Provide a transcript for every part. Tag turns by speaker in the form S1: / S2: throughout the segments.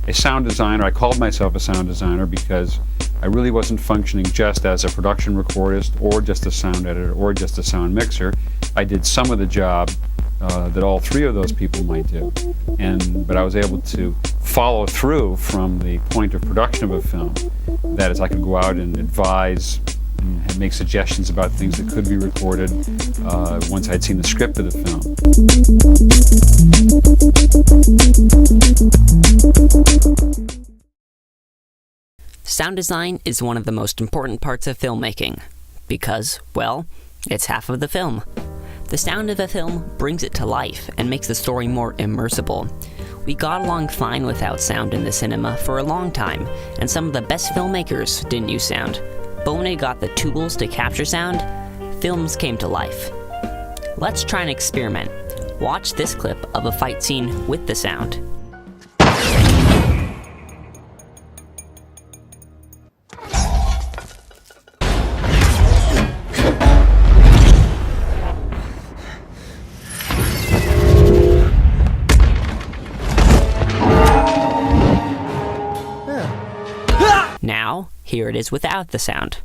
S1: a sound designer. I called myself a sound designer because I really wasn't functioning just as a production recordist or just a sound editor or just a sound mixer. I did some of the job that all three of those people might do, but I was able to follow through from the point of production of a film. That is, I could go out and advise and make suggestions about things that could be recorded once I'd seen the script of the film.
S2: Sound design is one of the most important parts of filmmaking because, well, it's half of the film. The sound of a film brings it to life and makes the story more immersible. We got along fine without sound in the cinema for a long time, and some of the best filmmakers didn't use sound. But when they got the tools to capture sound, films came to life. Let's try an experiment. Watch this clip of a fight scene with the sound. Now, here it is without the sound.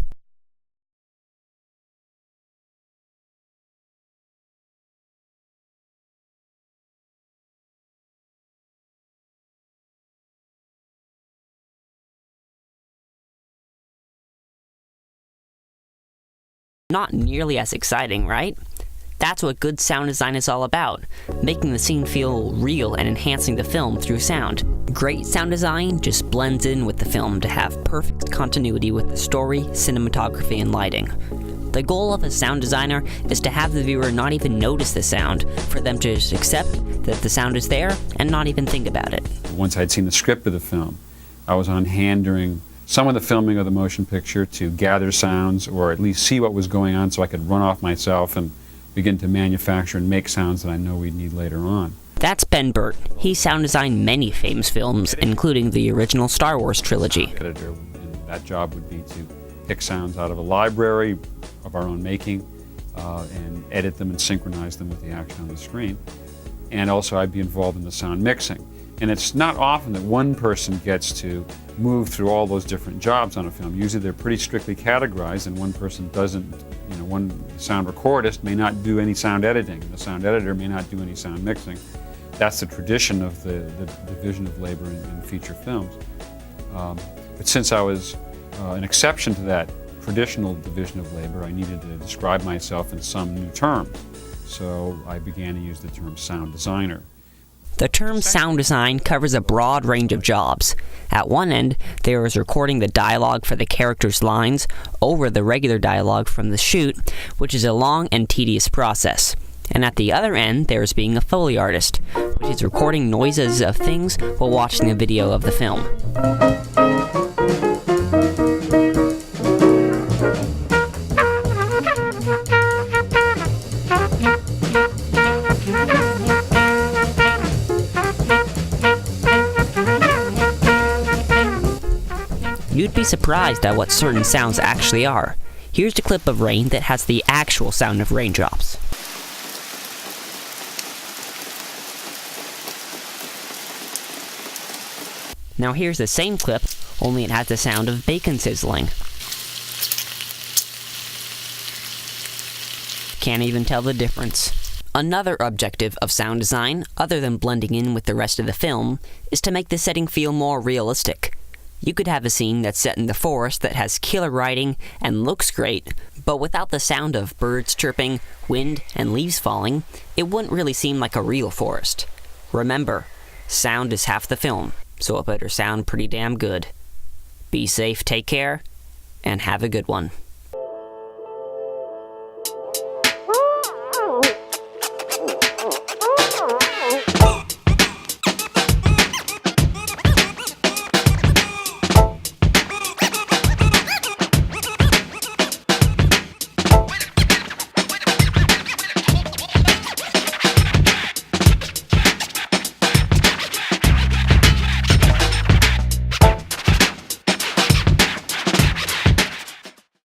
S2: Not nearly as exciting, right? That's what good sound design is all about, making the scene feel real and enhancing the film through sound. Great sound design just blends in with the film to have perfect continuity with the story, cinematography, and lighting. The goal of a sound designer is to have the viewer not even notice the sound, for them to just accept that the sound is there and not even think about it.
S1: Once I'd seen the script of the film, I was on hand during some of the filming of the motion picture to gather sounds or at least see what was going on so I could run off myself and begin to manufacture and make sounds that I know we'd need later on.
S2: That's Ben Burtt. He sound designed many famous films, including the original Star Wars trilogy.
S1: Editor, and that job would be to pick sounds out of a library of our own making and edit them and synchronize them with the action on the screen. And also I'd be involved in the sound mixing. And it's not often that one person gets to move through all those different jobs on a film. Usually they're pretty strictly categorized and one person doesn't, one sound recordist may not do any sound editing. The sound editor may not do any sound mixing. That's the tradition of the division of labor in feature films. But since I was an exception to that traditional division of labor, I needed to describe myself in some new terms. So I began to use the term sound designer.
S2: The term sound design covers a broad range of jobs. At one end, there is recording the dialogue for the characters' lines over the regular dialogue from the shoot, which is a long and tedious process. And at the other end, there is being a Foley artist, which is recording noises of things while watching a video of the film. You'd be surprised at what certain sounds actually are. Here's a clip of rain that has the actual sound of raindrops. Now here's the same clip, only it has the sound of bacon sizzling. Can't even tell the difference. Another objective of sound design, other than blending in with the rest of the film, is to make the setting feel more realistic. You could have a scene that's set in the forest that has killer writing and looks great, but without the sound of birds chirping, wind, and leaves falling, it wouldn't really seem like a real forest. Remember, sound is half the film, so it better sound pretty damn good. Be safe, take care, and have a good one.